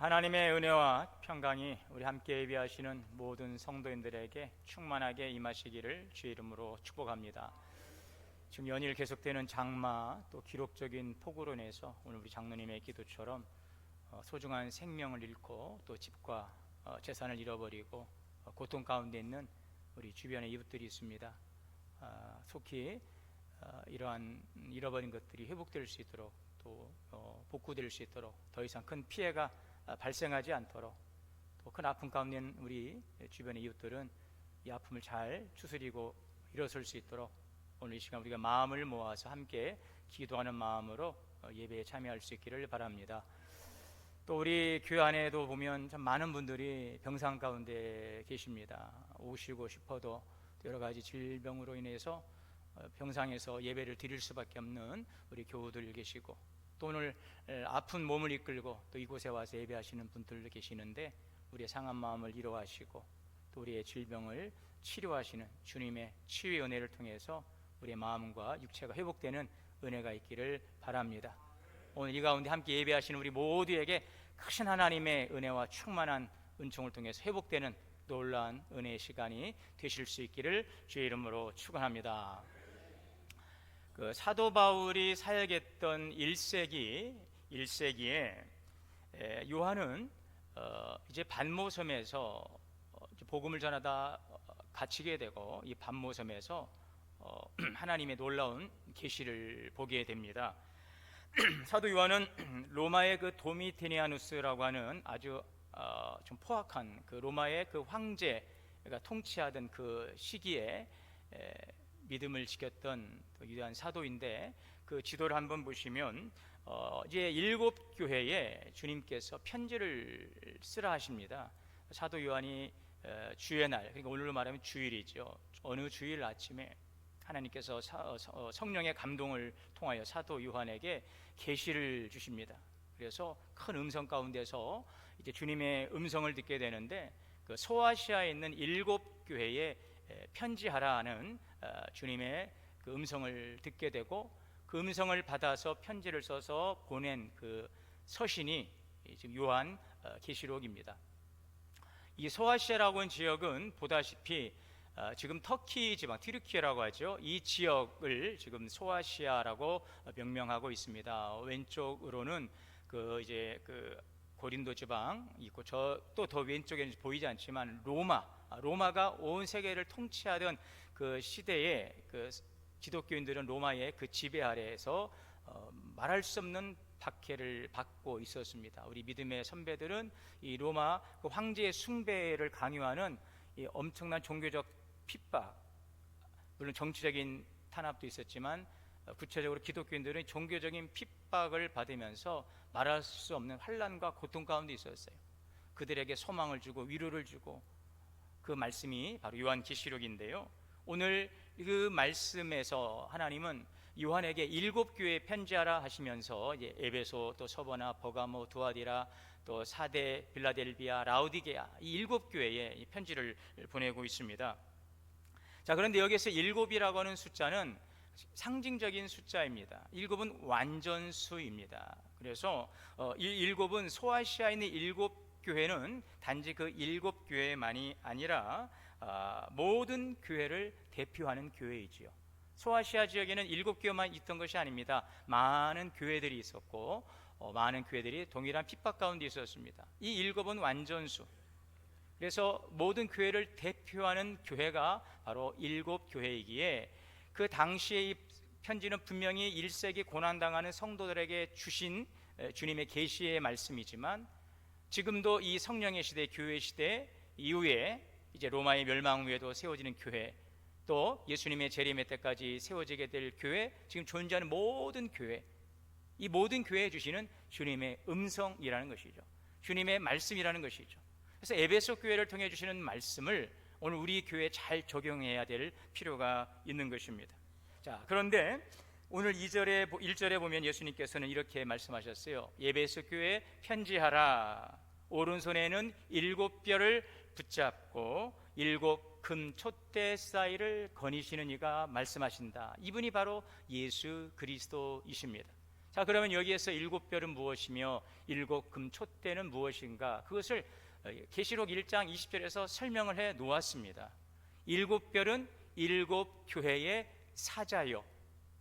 하나님의 은혜와 평강이 우리 함께 예비하시는 모든 성도인들에게 충만하게 임하시기를 주의 이름으로 축복합니다. 지금 연일 계속되는 장마 또 기록적인 폭우로 인해서 오늘 우리 장로님의 기도처럼 소중한 생명을 잃고 또 집과 재산을 잃어버리고 고통 가운데 있는 우리 주변의 이웃들이 있습니다. 속히 이러한 잃어버린 것들이 회복될 수 있도록 또 복구될 수 있도록 더 이상 큰 피해가 발생하지 않도록 또 큰 아픔 가운데 있는 우리 주변의 이웃들은 이 아픔을 잘 추스리고 일어설 수 있도록 오늘 이 시간 우리가 마음을 모아서 함께 기도하는 마음으로 예배에 참여할 수 있기를 바랍니다. 또 우리 교회 안에도 보면 참 많은 분들이 병상 가운데 계십니다. 오시고 싶어도 여러 가지 질병으로 인해서 병상에서 예배를 드릴 수밖에 없는 우리 교우들 계시고, 또 오늘 아픈 몸을 이끌고 또 이곳에 와서 예배하시는 분들도 계시는데 우리의 상한 마음을 위로하시고 또 우리의 질병을 치료하시는 주님의 치유의 은혜를 통해서 우리의 마음과 육체가 회복되는 은혜가 있기를 바랍니다. 오늘 이 가운데 함께 예배하시는 우리 모두에게 크신 하나님의 은혜와 충만한 은총을 통해서 회복되는 놀라운 은혜의 시간이 되실 수 있기를 주의 이름으로 축원합니다. 사도 바울이 사역했던 1세기에 요한은 이제 반모섬에서 복음을 전하다 갇히게 되고, 이 반모섬에서 하나님의 놀라운 계시를 보게 됩니다. 사도 요한은 로마의 그 도미티니아누스라고 하는 아주 좀 포악한 그 로마의 그 황제가 통치하던 그 시기에 믿음을 지켰던 위대한 사도인데, 그 지도를 한번 보시면 이제 7교회에 주님께서 편지를 쓰라 하십니다. 사도 요한이 주의 날, 그러니까 오늘로 말하면 주일이죠. 어느 주일 아침에 하나님께서 성령의 감동을 통하여 사도 요한에게 계시를 주십니다. 그래서 큰 음성 가운데서 이제 주님의 음성을 듣게 되는데, 그 소아시아에 있는 7교회에 편지하라는 주님의 그 음성을 듣게 되고, 그 음성을 받아서 편지를 써서 보낸 그 서신이 지금 요한 계시록입니다. 이 소아시아라고 하는 지역은 보다시피 지금 터키 지방, 튀르키예라고 하죠. 이 지역을 지금 소아시아라고 명명하고 있습니다. 왼쪽으로는 그 이제 그 고린도 지방 있고, 저 또 더 왼쪽에는 보이지 않지만 로마가 온 세계를 통치하던 그 시대에 그 기독교인들은 로마의 그 지배 아래에서 말할 수 없는 박해를 받고 있었습니다. 우리 믿음의 선배들은 이 로마 그 황제의 숭배를 강요하는 이 엄청난 종교적 핍박, 물론 정치적인 탄압도 있었지만 구체적으로 기독교인들은 종교적인 핍박을 받으면서 말할 수 없는 환난과 고통 가운데 있었어요. 그들에게 소망을 주고 위로를 주고, 그 말씀이 바로 요한계시록인데요. 오늘 그 말씀에서 하나님은 요한에게 7교회에 편지하라 하시면서 이제 에베소, 또 서버나, 버가모, 두아디라, 또 사대, 빌라델비아, 라우디게아, 이 7교회에 편지를 보내고 있습니다. 자, 그런데 여기서 7이라고 하는 숫자는 상징적인 숫자입니다. 7은 완전수입니다. 그래서 7은 소아시아에 있는 7교회는 단지 그 7교회만이 아니라 모든 교회를 대표하는 교회이지요. 소아시아 지역에는 7교회만 있던 것이 아닙니다. 많은 교회들이 있었고 많은 교회들이 동일한 핍박 가운데 있었습니다. 이 7은 완전수, 그래서 모든 교회를 대표하는 교회가 바로 7교회이기에 그 당시의 이 편지는 분명히 1세기 고난당하는 성도들에게 주신 주님의 계시의 말씀이지만, 지금도 이 성령의 시대, 교회 시대 이후에 이제 로마의 멸망 후에도 세워지는 교회, 또 예수님의 재림의 때까지 세워지게 될 교회, 지금 존재하는 모든 교회, 이 모든 교회에 주시는 주님의 음성이라는 것이죠. 주님의 말씀이라는 것이죠. 그래서 에베소 교회를 통해 주시는 말씀을 오늘 우리 교회에 잘 적용해야 될 필요가 있는 것입니다. 자, 그런데 오늘 1절에 보면 예수님께서는 이렇게 말씀하셨어요. 에베소 교회에 편지하라. 오른손에는 7뼈를 붙잡고 7금 촛대 사이를 거니시는 이가 말씀하신다. 이분이 바로 예수 그리스도이십니다. 자, 그러면 여기에서 일곱 별은 무엇이며 일곱 금촛대는 무엇인가? 그것을 계시록 1장 20절에서 설명을 해 놓았습니다. 일곱 별은 일곱 교회의 사자요,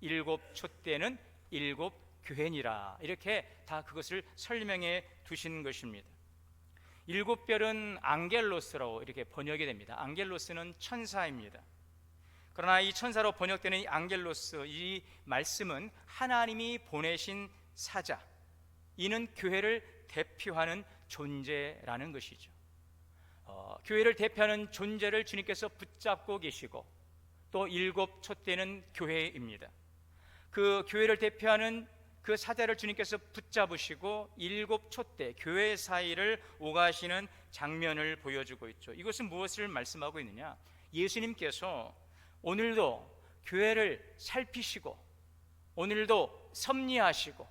일곱 촛대는 일곱 교회니라, 이렇게 다 그것을 설명해 두신 것입니다. 일곱 별은 앙겔로스로 이렇게 번역이 됩니다. 앙겔로스는 천사입니다. 그러나 이 천사로 번역되는 이 앙겔로스, 이 말씀은 하나님이 보내신 사자, 이는 교회를 대표하는 존재라는 것이죠. 교회를 대표하는 존재를 주님께서 붙잡고 계시고, 또 일곱 촛대는 교회입니다. 그 교회를 대표하는 그 사자를 주님께서 붙잡으시고 일곱 촛대, 교회 사이를 오가시는 장면을 보여주고 있죠. 이것은 무엇을 말씀하고 있느냐? 예수님께서 오늘도 교회를 살피시고, 오늘도 섭리하시고,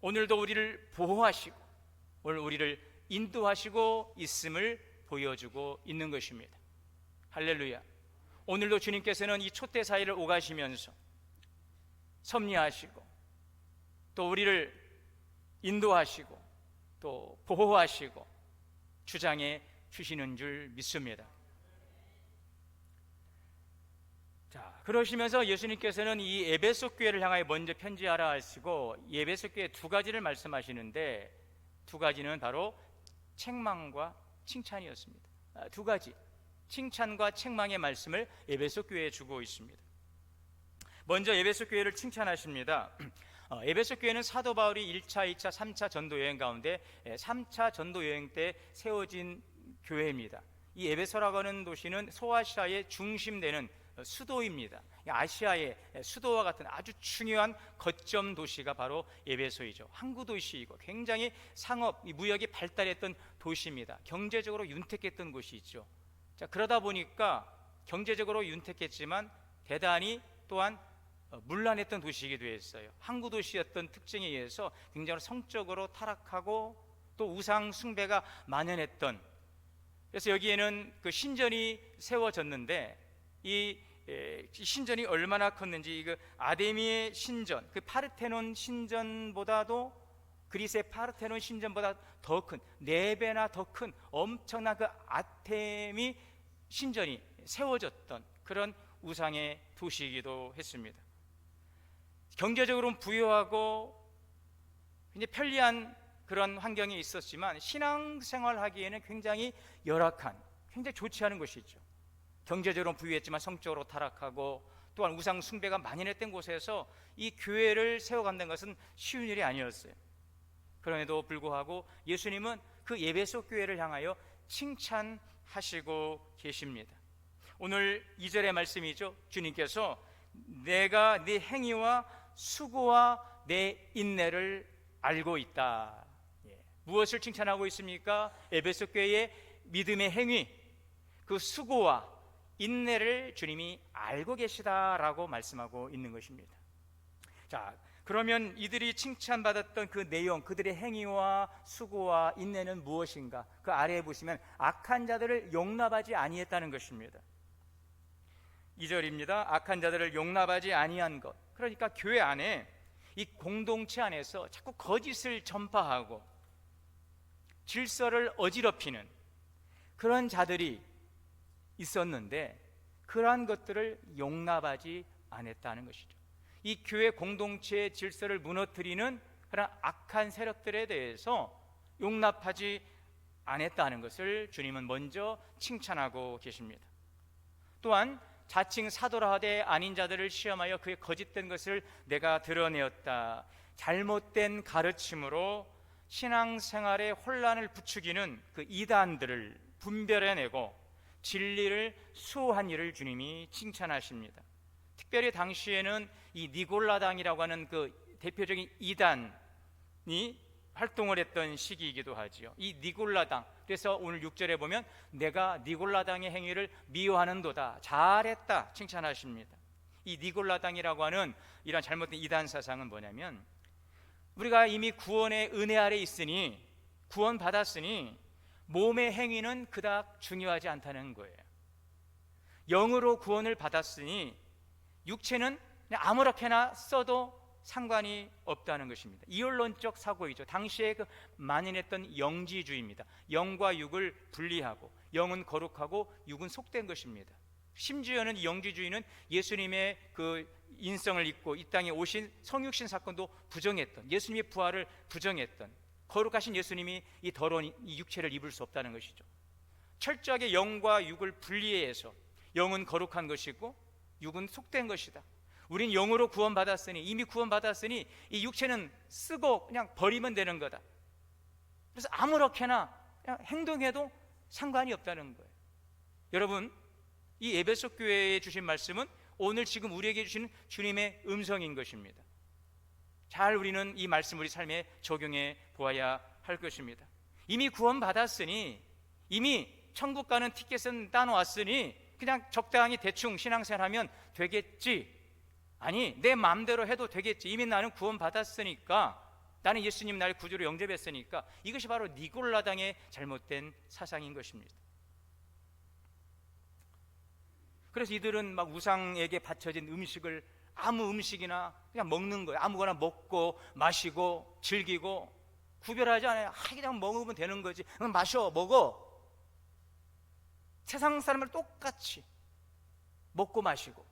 오늘도 우리를 보호하시고, 오늘 우리를 인도하시고 있음을 보여주고 있는 것입니다. 할렐루야. 오늘도 주님께서는 이 촛대 사이를 오가시면서 섭리하시고, 또 우리를 인도하시고, 또 보호하시고 주장해 주시는 줄 믿습니다. 자, 그러시면서 예수님께서는 이 에베소 교회를 향하여 먼저 편지하라 하시고, 에베소 교회 두 가지를 말씀하시는데, 두 가지는 바로 책망과 칭찬이었습니다. 두 가지, 칭찬과 책망의 말씀을 에베소 교회에 주고 있습니다. 먼저 에베소 교회를 칭찬하십니다. 에베소 교회는 사도 바울이 1차, 2차, 3차 전도 여행 가운데 3차 전도 여행 때 세워진 교회입니다. 이 에베소라고 하는 도시는 소아시아의 중심되는 수도입니다. 아시아의 수도와 같은 아주 중요한 거점 도시가 바로 에베소이죠. 항구 도시이고 굉장히 상업, 무역이 발달했던 도시입니다. 경제적으로 윤택했던 곳이 있죠. 자, 그러다 보니까 경제적으로 윤택했지만 대단히 또한 문란했던 도시이기도 했어요. 항구 도시였던 특징에 의해서 굉장히 성적으로 타락하고 또 우상 숭배가 만연했던, 그래서 여기에는 그 신전이 세워졌는데, 이 신전이 얼마나 컸는지, 그 아데미의 신전, 그 파르테논 신전보다도, 그리스의 파르테논 신전보다 더 큰, 4배나 더 큰 엄청난 그 아테미 신전이 세워졌던 그런 우상의 도시이기도 했습니다. 경제적으로는 부유하고 굉장히 편리한 그런 환경이 있었지만 신앙생활 하기에는 굉장히 열악한, 굉장히 좋지 않은 것이죠. 경제적으로 부유했지만 성적으로 타락하고 또한 우상 숭배가 만연했던 곳에서 이 교회를 세워간다는 것은 쉬운 일이 아니었어요. 그럼에도 불구하고 예수님은 그 에베소 교회를 향하여 칭찬하시고 계십니다. 오늘 2절의 말씀이죠. 주님께서 내가 네 행위와 수고와 내 인내를 알고 있다. 무엇을 칭찬하고 있습니까? 에베소 교회의 믿음의 행위, 그 수고와 인내를 주님이 알고 계시다라고 말씀하고 있는 것입니다. 자, 그러면 이들이 칭찬받았던 그 내용, 그들의 행위와 수고와 인내는 무엇인가? 그 아래에 보시면 악한 자들을 용납하지 아니했다는 것입니다. 2절입니다. 악한 자들을 용납하지 아니한 것. 그러니까 교회 안에, 이 공동체 안에서 자꾸 거짓을 전파하고 질서를 어지럽히는 그런 자들이 있었는데, 그러한 것들을 용납하지 않았다는 것이죠. 이 교회 공동체의 질서를 무너뜨리는 그런 악한 세력들에 대해서 용납하지 않았다는 것을 주님은 먼저 칭찬하고 계십니다. 또한 자칭 사도라 하되 아닌 자들을 시험하여 그의 거짓된 것을 내가 드러내었다. 잘못된 가르침으로 신앙생활에 혼란을 부추기는 그 이단들을 분별해내고 진리를 수호한 일을 주님이 칭찬하십니다. 특별히 당시에는 이 니골라당이라고 하는 그 대표적인 이단이 활동을 했던 시기이기도 하지요. 이 니골라당, 그래서 오늘 6절에 보면 내가 니골라당의 행위를 미워하는도다, 잘했다 칭찬하십니다. 이 니골라당이라고 하는 이런 잘못된 이단 사상은 뭐냐면, 우리가 이미 구원의 은혜 아래 있으니, 구원 받았으니 몸의 행위는 그닥 중요하지 않다는 거예요. 영으로 구원을 받았으니 육체는 그냥 아무렇게나 써도 상관이 없다는 것입니다. 이원론적 사고이죠. 당시에 그 만연했던 영지주의입니다. 영과 육을 분리하고 영은 거룩하고 육은 속된 것입니다. 심지어는 이 영지주의는 예수님의 그 인성을 잊고 이 땅에 오신 성육신 사건도 부정했던, 예수님의 부활을 부정했던, 거룩하신 예수님이 이 더러운 이 육체를 입을 수 없다는 것이죠. 철저하게 영과 육을 분리해서 영은 거룩한 것이고 육은 속된 것이다. 우린 영으로 구원받았으니, 이미 구원받았으니 이 육체는 쓰고 그냥 버리면 되는 거다. 그래서 아무렇게나 그냥 행동해도 상관이 없다는 거예요. 여러분, 이 에베소 교회에 주신 말씀은 오늘 지금 우리에게 주시는 주님의 음성인 것입니다. 잘 우리는 이 말씀 우리 삶에 적용해 보아야 할 것입니다. 이미 구원받았으니, 이미 천국 가는 티켓은 따놓았으니 그냥 적당히 대충 신앙생활하면 되겠지, 아니 내 마음대로 해도 되겠지, 이미 나는 구원받았으니까, 나는 예수님 나를 구주로 영접했으니까, 이것이 바로 니골라당의 잘못된 사상인 것입니다. 그래서 이들은 막 우상에게 바쳐진 음식을 아무 음식이나 그냥 먹는 거예요. 아무거나 먹고 마시고 즐기고 구별하지 않아요. 그냥 먹으면 되는 거지. 그럼 마셔, 먹어. 세상 사람을 똑같이 먹고 마시고,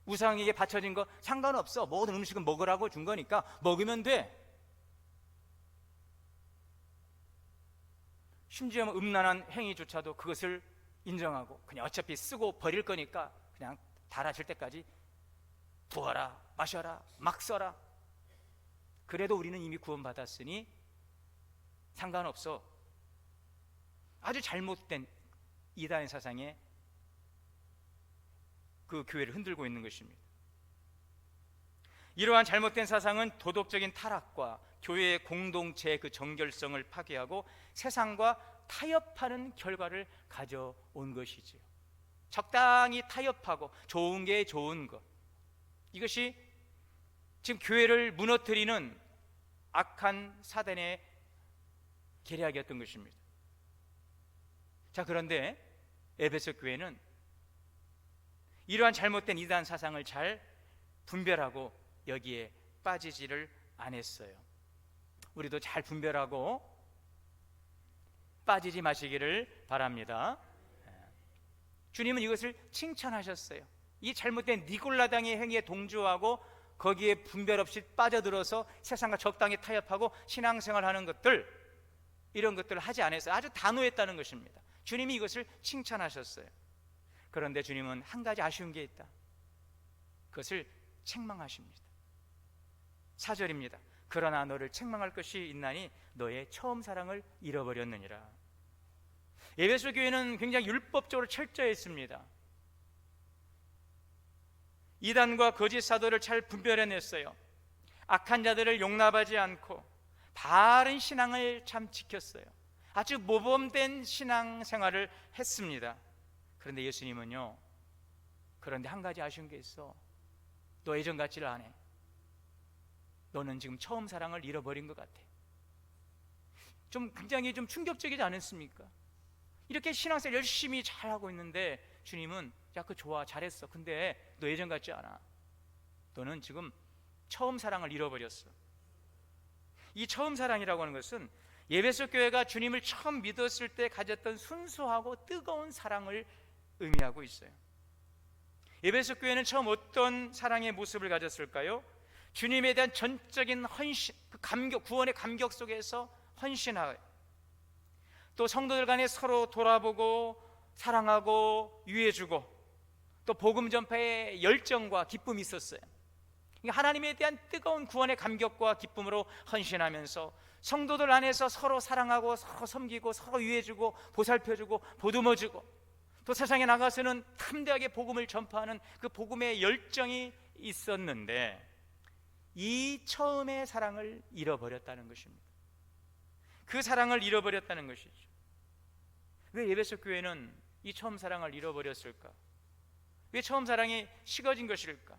우상에게 바쳐진 거 상관없어. 모든 음식은 먹으라고 준 거니까 먹으면 돼. 심지어 음란한 행위조차도 그것을 인정하고 그냥 어차피 쓰고 버릴 거니까 그냥 달아질 때까지 부어라, 마셔라, 막 써라. 그래도 우리는 이미 구원받았으니 상관없어. 아주 잘못된 이단의 사상에 그 교회를 흔들고 있는 것입니다. 이러한 잘못된 사상은 도덕적인 타락과 교회의 공동체의 그 정결성을 파괴하고 세상과 타협하는 결과를 가져온 것이지요. 적당히 타협하고 좋은 게 좋은 것, 이것이 지금 교회를 무너뜨리는 악한 사단의 계략이었던 것입니다. 자, 그런데 에베소 교회는 이러한 잘못된 이단 사상을 잘 분별하고 여기에 빠지지를 않았어요. 우리도 잘 분별하고 빠지지 마시기를 바랍니다. 주님은 이것을 칭찬하셨어요. 이 잘못된 니골라당의 행위에 동조하고 거기에 분별 없이 빠져들어서 세상과 적당히 타협하고 신앙생활하는 것들, 이런 것들을 하지 않았어요. 아주 단호했다는 것입니다. 주님이 이것을 칭찬하셨어요. 그런데 주님은 한 가지 아쉬운 게 있다. 그것을 책망하십니다. 4절입니다. 그러나 너를 책망할 것이 있나니 너의 처음 사랑을 잃어버렸느니라. 에베소 교회는 굉장히 율법적으로 철저했습니다. 이단과 거짓 사도를 잘 분별해냈어요. 악한 자들을 용납하지 않고 바른 신앙을 참 지켰어요. 아주 모범된 신앙생활을 했습니다. 그런데 예수님은요, 그런데 한 가지 아쉬운 게 있어. 너 예전 같지를 않아. 너는 지금 처음 사랑을 잃어버린 것 같아. 좀 굉장히 좀 충격적이지 않습니까? 이렇게 신앙생활 열심히 잘하고 있는데 주님은 야, 그거 좋아, 잘했어. 근데 너 예전 같지 않아. 너는 지금 처음 사랑을 잃어버렸어. 이 처음 사랑이라고 하는 것은 에베소 교회가 주님을 처음 믿었을 때 가졌던 순수하고 뜨거운 사랑을 의미하고 있어요. 에베소 교회는 처음 어떤 사랑의 모습을 가졌을까요? 주님에 대한 전적인 헌신, 그 감격, 구원의 감격 속에서 헌신하여, 또 성도들 간에 서로 돌아보고 사랑하고 위해주고, 또 복음 전파에 열정과 기쁨이 있었어요. 하나님에 대한 뜨거운 구원의 감격과 기쁨으로 헌신하면서 성도들 안에서 서로 사랑하고 서로 섬기고 서로 위해주고 보살펴주고 보듬어주고, 또 세상에 나가서는 탐대하게 복음을 전파하는 그 복음의 열정이 있었는데 이 처음의 사랑을 잃어버렸다는 것입니다. 그 사랑을 잃어버렸다는 것이죠. 왜 에베소 교회는 이 처음 사랑을 잃어버렸을까? 왜 처음 사랑이 식어진 것일까?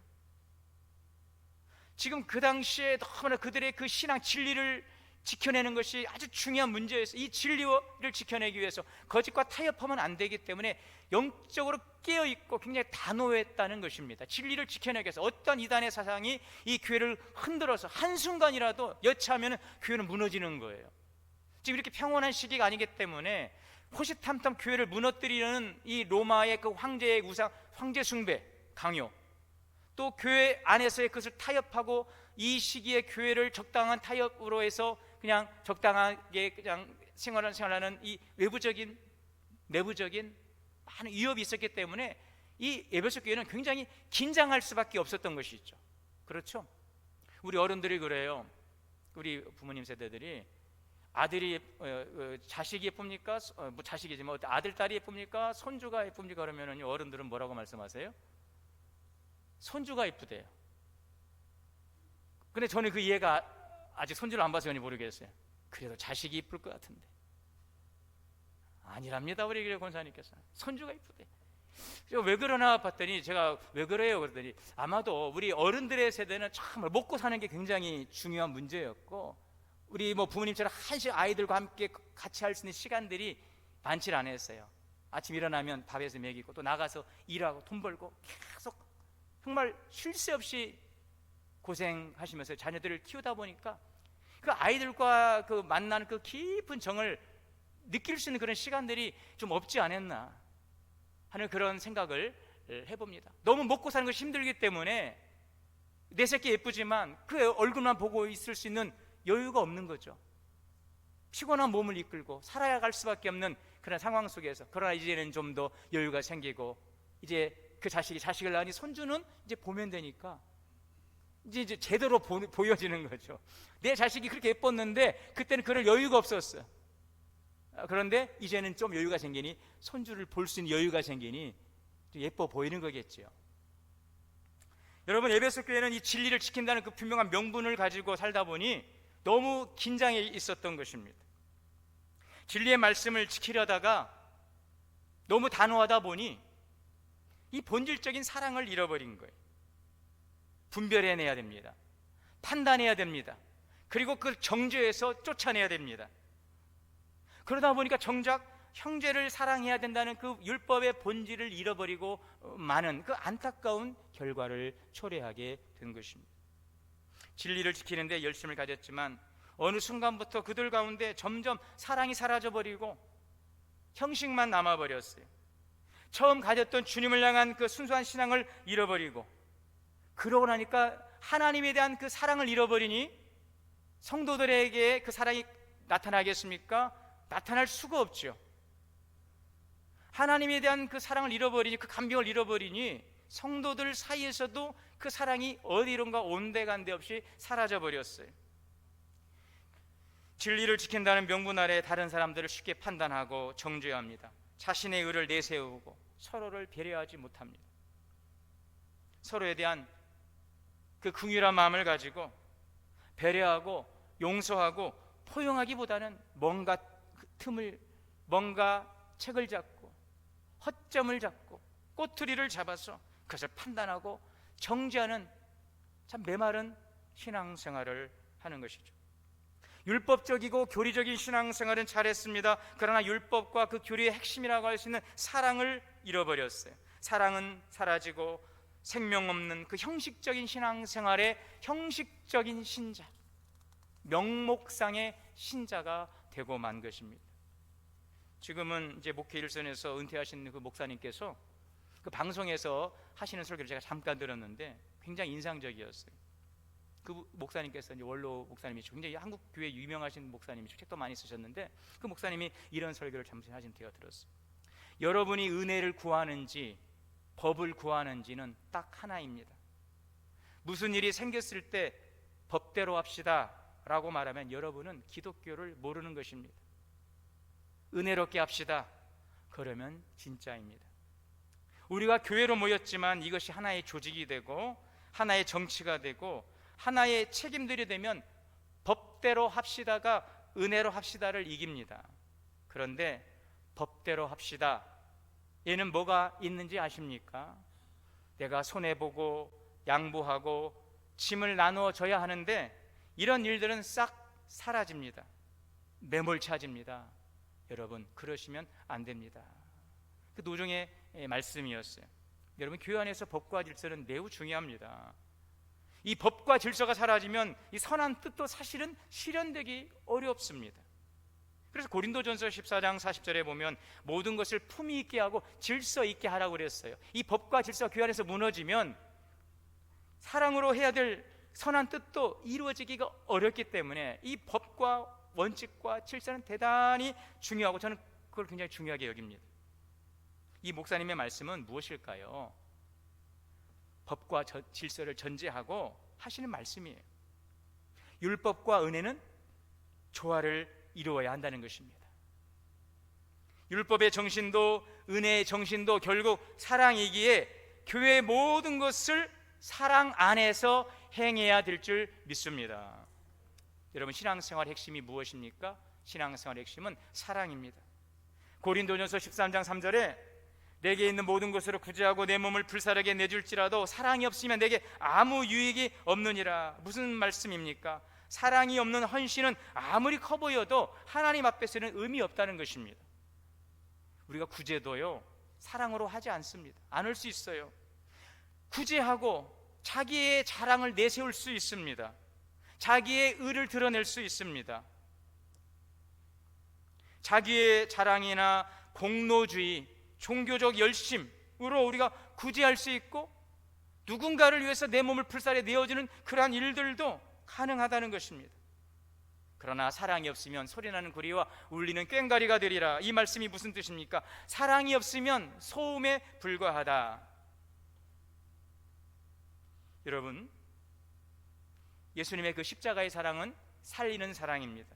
지금 그 당시에 너무나 그들의 그 신앙 진리를 지켜내는 것이 아주 중요한 문제였어요. 이 진리를 지켜내기 위해서 거짓과 타협하면 안 되기 때문에 영적으로 깨어있고 굉장히 단호했다는 것입니다. 진리를 지켜내기 위해서 어떤 이단의 사상이 이 교회를 흔들어서 한순간이라도 여차하면 교회는 무너지는 거예요. 지금 이렇게 평온한 시기가 아니기 때문에 호시탐탐 교회를 무너뜨리는 이 로마의 그 황제의 우상, 황제 숭배, 강요, 또 교회 안에서의 그것을 타협하고 이 시기에 교회를 적당한 타협으로 해서 그냥 적당하게 그냥 생활하는 이 외부적인 내부적인 많은 위협이 있었기 때문에 이 에베소 교회는 굉장히 긴장할 수밖에 없었던 것이죠. 그렇죠? 우리 어른들이 그래요. 우리 부모님 세대들이 아들이 자식이 예쁩니까? 뭐 자식이지 뭐 아들 딸이 예쁩니까? 손주가 예쁩니까? 그러면은 어른들은 뭐라고 말씀하세요? 손주가 예쁘대요. 근데 저는 그 이해가 아직 손주를 안 봐서 그런지 모르겠어요. 그래도 자식이 이쁠 것 같은데. 아니랍니다. 우리 권사님께서 손주가 이쁘대. 왜 그러나 봤더니 제가 왜 그래요 그랬더니 아마도 우리 어른들의 세대는 정말 먹고 사는 게 굉장히 중요한 문제였고 우리 뭐 부모님처럼 한식 아이들과 함께 같이 할 수 있는 시간들이 많지 않았어요. 아침 일어나면 밥에서 먹이고 또 나가서 일하고 돈 벌고 계속 정말 쉴 새 없이 고생하시면서 자녀들을 키우다 보니까 그 아이들과 그 만나는 그 깊은 정을 느낄 수 있는 그런 시간들이 좀 없지 않았나 하는 그런 생각을 해봅니다. 너무 먹고 사는 것이 힘들기 때문에 내 새끼 예쁘지만 그 얼굴만 보고 있을 수 있는 여유가 없는 거죠. 피곤한 몸을 이끌고 살아야 갈 수밖에 없는 그런 상황 속에서 그러나 이제는 좀 더 여유가 생기고 이제 그 자식을 낳으니 손주는 이제 보면 되니까 이제 제대로 보여지는 거죠. 내 자식이 그렇게 예뻤는데 그때는 그럴 여유가 없었어. 그런데 이제는 좀 여유가 생기니 손주를 볼 수 있는 여유가 생기니 예뻐 보이는 거겠죠. 여러분 에베소 교회는 이 진리를 지킨다는 그 분명한 명분을 가지고 살다 보니 너무 긴장해 있었던 것입니다. 진리의 말씀을 지키려다가 너무 단호하다 보니 이 본질적인 사랑을 잃어버린 거예요. 분별해내야 됩니다. 판단해야 됩니다. 그리고 그 정죄에서 쫓아내야 됩니다. 그러다 보니까 정작 형제를 사랑해야 된다는 그 율법의 본질을 잃어버리고 많은 그 안타까운 결과를 초래하게 된 것입니다. 진리를 지키는데 열심을 가졌지만 어느 순간부터 그들 가운데 점점 사랑이 사라져버리고 형식만 남아버렸어요. 처음 가졌던 주님을 향한 그 순수한 신앙을 잃어버리고 그러고 나니까 하나님에 대한 그 사랑을 잃어버리니 성도들에게 그 사랑이 나타나겠습니까? 나타날 수가 없죠. 하나님에 대한 그 사랑을 잃어버리니 그 감격을 잃어버리니 성도들 사이에서도 그 사랑이 어디론가 온데간데 없이 사라져버렸어요. 진리를 지킨다는 명분 아래 다른 사람들을 쉽게 판단하고 정죄합니다. 자신의 의를 내세우고 서로를 배려하지 못합니다. 서로에 대한 그 긍휼한 마음을 가지고 배려하고 용서하고 포용하기보다는 뭔가 틈을 뭔가 책을 잡고 허점을 잡고 꼬투리를 잡아서 그것을 판단하고 정죄하는 참 메마른 신앙생활을 하는 것이죠. 율법적이고 교리적인 신앙생활은 잘했습니다. 그러나 율법과 그 교리의 핵심이라고 할 수 있는 사랑을 잃어버렸어요. 사랑은 사라지고 생명 없는 그 형식적인 신앙생활의 형식적인 신자, 명목상의 신자가 되고 만 것입니다. 지금은 이제 목회 일선에서 은퇴하신 그 목사님께서 그 방송에서 하시는 설교를 제가 잠깐 들었는데 굉장히 인상적이었어요. 그 목사님께서 이제 원로 목사님이 굉장히 한국 교회 유명하신 목사님이시고 책도 많이 쓰셨는데 그 목사님이 이런 설교를 잠시 하신 제가 들었어요. 여러분이 은혜를 구하는지 법을 구하는지는 딱 하나입니다. 무슨 일이 생겼을 때 법대로 합시다 라고 말하면 여러분은 기독교를 모르는 것입니다. 은혜롭게 합시다 그러면 진짜입니다. 우리가 교회로 모였지만 이것이 하나의 조직이 되고 하나의 정치가 되고 하나의 책임들이 되면 법대로 합시다가 은혜로 합시다를 이깁니다. 그런데 법대로 합시다 얘는 뭐가 있는지 아십니까? 내가 손해보고 양보하고 짐을 나누어 줘야 하는데 이런 일들은 싹 사라집니다. 매몰차집니다. 여러분, 그러시면 안 됩니다. 그 노종의 말씀이었어요. 여러분, 교회 안에서 법과 질서는 매우 중요합니다. 이 법과 질서가 사라지면 이 선한 뜻도 사실은 실현되기 어렵습니다. 그래서 고린도전서 14장 40절에 보면 모든 것을 품위 있게 하고 질서 있게 하라고 그랬어요. 이 법과 질서가 교회 안에서 무너지면 사랑으로 해야 될 선한 뜻도 이루어지기가 어렵기 때문에 이 법과 원칙과 질서는 대단히 중요하고 저는 그걸 굉장히 중요하게 여깁니다. 이 목사님의 말씀은 무엇일까요? 법과 질서를 전제하고 하시는 말씀이에요. 율법과 은혜는 조화를 이루어야 한다는 것입니다. 율법의 정신도 은혜의 정신도 결국 사랑이기에 교회의 모든 것을 사랑 안에서 행해야 될 줄 믿습니다. 여러분, 신앙생활의 핵심이 무엇입니까? 신앙생활의 핵심은 사랑입니다. 고린도전서 13장 3절에 내게 있는 모든 것으로 구제하고 내 몸을 불사르게 내줄지라도 사랑이 없으면 내게 아무 유익이 없느니라. 무슨 말씀입니까? 사랑이 없는 헌신은 아무리 커 보여도 하나님 앞에서는 의미 없다는 것입니다. 우리가 구제도요, 사랑으로 하지 않습니다. 안 할 수 있어요. 구제하고 자기의 자랑을 내세울 수 있습니다. 자기의 의를 드러낼 수 있습니다. 자기의 자랑이나 공로주의, 종교적 열심으로 우리가 구제할 수 있고 누군가를 위해서 내 몸을 불살에 내어주는 그러한 일들도 가능하다는 것입니다. 그러나 사랑이 없으면 소리나는 구리와 울리는 꽹과리가 되리라. 이 말씀이 무슨 뜻입니까? 사랑이 없으면 소음에 불과하다. 여러분, 예수님의 그 십자가의 사랑은 살리는 사랑입니다.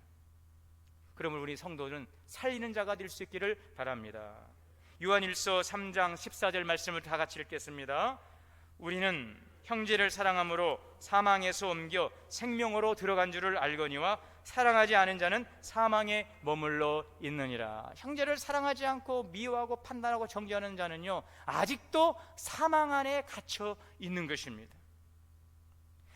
그러면 우리 성도는 살리는 자가 될 수 있기를 바랍니다. 요한일서 3장 14절 말씀을 다 같이 읽겠습니다. 우리는 형제를 사랑함으로 사망에서 옮겨 생명으로 들어간 줄을 알거니와 사랑하지 않은 자는 사망에 머물러 있느니라. 형제를 사랑하지 않고 미워하고 판단하고 정죄하는 자는요, 아직도 사망 안에 갇혀 있는 것입니다.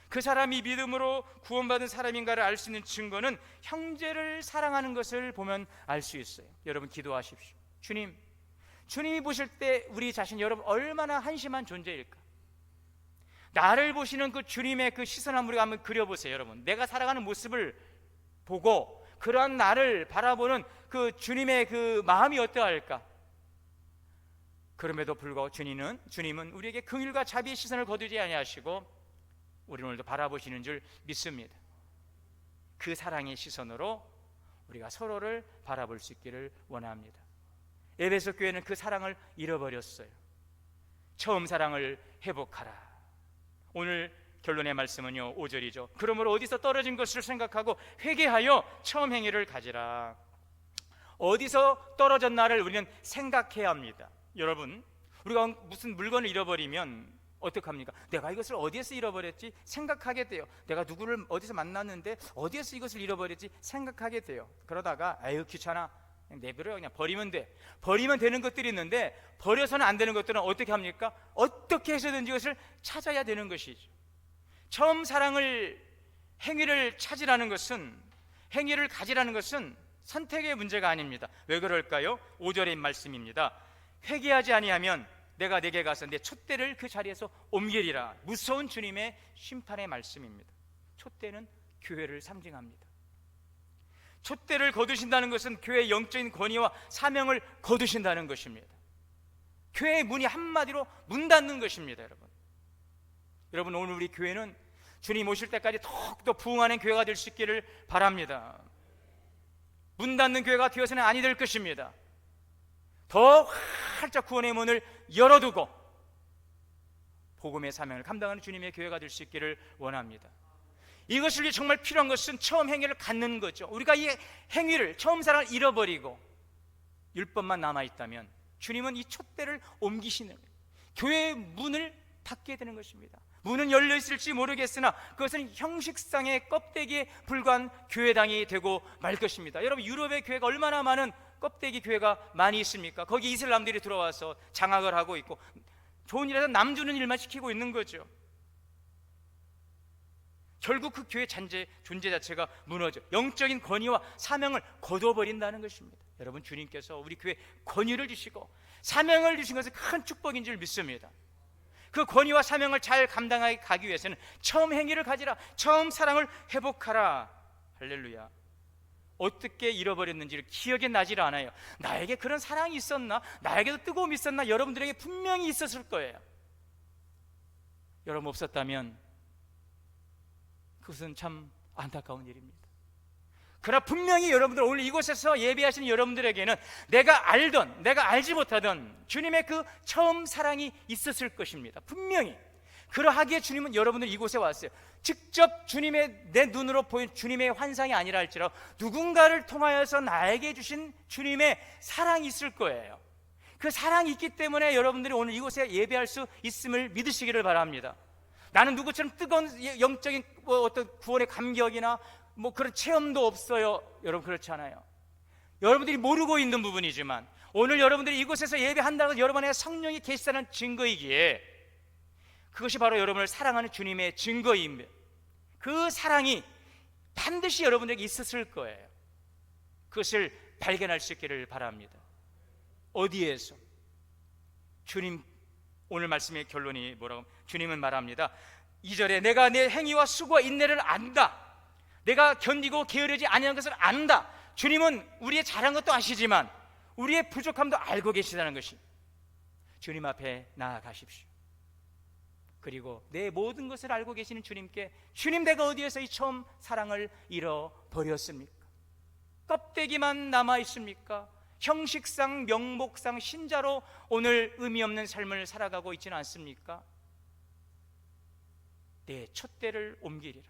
그 사람이 믿음으로 구원받은 사람인가를 알 수 있는 증거는 형제를 사랑하는 것을 보면 알 수 있어요. 여러분, 기도하십시오. 주님이 보실 때 우리 자신, 여러분 얼마나 한심한 존재일까? 나를 보시는 그 주님의 그 시선 한번 우리가 한번 그려보세요. 여러분, 내가 살아가는 모습을 보고 그러한 나를 바라보는 그 주님의 그 마음이 어떠할까? 그럼에도 불구하고 주님은 우리에게 긍휼과 자비의 시선을 거두지 아니하시고 우리 오늘도 바라보시는 줄 믿습니다. 그 사랑의 시선으로 우리가 서로를 바라볼 수 있기를 원합니다. 에베소 교회는 그 사랑을 잃어버렸어요. 처음 사랑을 회복하라. 오늘 결론의 말씀은요, 5절이죠. 그러므로 어디서 떨어진 것을 생각하고 회개하여 처음 행위를 가지라. 어디서 떨어졌나를 우리는 생각해야 합니다. 여러분, 우리가 무슨 물건을 잃어버리면 어떡합니까? 내가 이것을 어디에서 잃어버렸지? 생각하게 돼요. 내가 누구를 어디서 만났는데 어디에서 이것을 잃어버렸지? 생각하게 돼요. 그러다가 아유 귀찮아, 내버려, 그냥 버리면 돼. 버리면 되는 것들이 있는데 버려서는 안 되는 것들은 어떻게 합니까? 어떻게 해서든지 이것을 찾아야 되는 것이죠. 처음 행위를 찾으라는 것은, 행위를 가지라는 것은 선택의 문제가 아닙니다. 왜 그럴까요? 5절의 말씀입니다. 회개하지 아니하면 내가 내게 가서 내 촛대를 그 자리에서 옮기리라. 무서운 주님의 심판의 말씀입니다. 촛대는 교회를 상징합니다. 촛대를 거두신다는 것은 교회의 영적인 권위와 사명을 거두신다는 것입니다. 교회의 문이 한마디로 문 닫는 것입니다. 여러분, 오늘 우리 교회는 주님 오실 때까지 더욱더 부흥하는 교회가 될 수 있기를 바랍니다. 문 닫는 교회가 되어서는 아니 될 것입니다. 더 활짝 구원의 문을 열어두고 복음의 사명을 감당하는 주님의 교회가 될 수 있기를 원합니다. 이것을 정말 필요한 것은 처음 행위를 갖는 거죠. 우리가 이 행위를, 처음 사랑을 잃어버리고 율법만 남아있다면 주님은 이 촛대를 옮기시는, 교회의 문을 닫게 되는 것입니다. 문은 열려 있을지 모르겠으나 그것은 형식상의 껍데기에 불과한 교회당이 되고 말 것입니다. 여러분, 유럽의 교회가 얼마나 많은 껍데기 교회가 많이 있습니까? 거기 이슬람들이 들어와서 장악을 하고 있고 좋은 일에서 남 주는 일만 시키고 있는 거죠. 결국 그 교회 존재 자체가 무너져 영적인 권위와 사명을 거둬버린다는 것입니다. 여러분, 주님께서 우리 교회에 권위를 주시고 사명을 주신 것은 큰 축복인 줄 믿습니다. 그 권위와 사명을 잘 감당하게 가기 위해서는 처음 행위를 가지라, 처음 사랑을 회복하라. 할렐루야. 어떻게 잃어버렸는지를 기억이 나질 않아요. 나에게 그런 사랑이 있었나? 나에게도 뜨거움이 있었나? 여러분들에게 분명히 있었을 거예요. 여러분, 없었다면 그것은 참 안타까운 일입니다. 그러나 분명히 여러분들 오늘 이곳에서 예배하시는 여러분들에게는 내가 알던, 내가 알지 못하던 주님의 그 처음 사랑이 있었을 것입니다. 분명히. 그러하기에 주님은 여러분들 이곳에 왔어요. 직접 주님의, 내 눈으로 보인 주님의 환상이 아니라 할지라도 누군가를 통하여서 나에게 주신 주님의 사랑이 있을 거예요. 그 사랑이 있기 때문에 여러분들이 오늘 이곳에 예배할 수 있음을 믿으시기를 바랍니다. 나는 누구처럼 뜨거운 영적인 어떤 구원의 감격이나 그런 체험도 없어요. 여러분, 그렇지 않아요. 여러분들이 모르고 있는 부분이지만 오늘 여러분들이 이곳에서 예배한다는 것은 여러분 안에 성령이 계시다는 증거이기에 그것이 바로 여러분을 사랑하는 주님의 증거입니다. 그 사랑이 반드시 여러분에게 있었을 거예요. 그것을 발견할 수 있기를 바랍니다. 어디에서? 주님, 오늘 말씀의 결론이 뭐라고? 주님은 말합니다. 2절에 내가 내 행위와 수고와 인내를 안다. 내가 견디고 게으르지 아니한 것을 안다. 주님은 우리의 잘한 것도 아시지만 우리의 부족함도 알고 계시다는 것이, 주님 앞에 나아가십시오. 그리고 내 모든 것을 알고 계시는 주님께, 주님, 내가 어디에서 이 처음 사랑을 잃어버렸습니까? 껍데기만 남아있습니까? 형식상, 명목상, 신자로 오늘 의미 없는 삶을 살아가고 있지는 않습니까? 내 촛대를 옮기리라.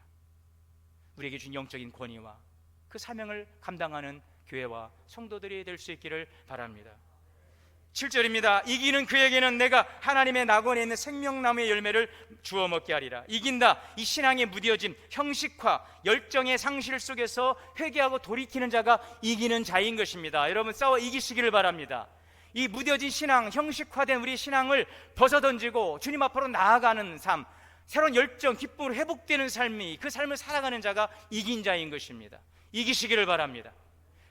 우리에게 준 영적인 권위와 그 사명을 감당하는 교회와 성도들이 될 수 있기를 바랍니다. 7절입니다. 이기는 그에게는 내가 하나님의 낙원에 있는 생명나무의 열매를 주워 먹게 하리라. 이긴다. 이 신앙에 무뎌진 형식화, 열정의 상실 속에서 회개하고 돌이키는 자가 이기는 자인 것입니다. 여러분, 싸워 이기시기를 바랍니다. 이 무뎌진 신앙, 형식화된 우리 신앙을 벗어던지고 주님 앞으로 나아가는 삶, 새로운 열정, 기쁨으로 회복되는 삶이, 그 삶을 살아가는 자가 이긴 자인 것입니다. 이기시기를 바랍니다.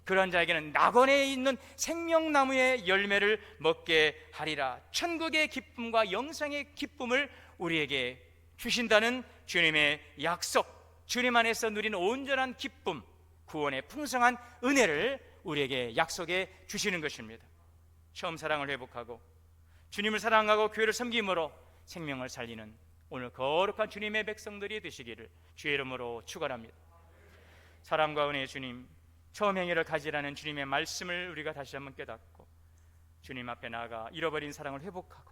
그런 자에게는 낙원에 있는 생명나무의 열매를 먹게 하리라. 천국의 기쁨과 영생의 기쁨을 우리에게 주신다는 주님의 약속, 주님 안에서 누리는 온전한 기쁨, 구원의 풍성한 은혜를 우리에게 약속해 주시는 것입니다. 처음 사랑을 회복하고 주님을 사랑하고 교회를 섬김으로 생명을 살리는 오늘 거룩한 주님의 백성들이 되시기를 주의 이름으로 축원합니다. 사랑과 은혜의 주님, 처음 행위를 가지라는 주님의 말씀을 우리가 다시 한번 깨닫고 주님 앞에 나아가 잃어버린 사랑을 회복하고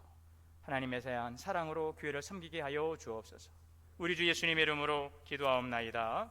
하나님에 대한 사랑으로 교회를 섬기게 하여 주옵소서. 우리 주 예수님의 이름으로 기도하옵나이다.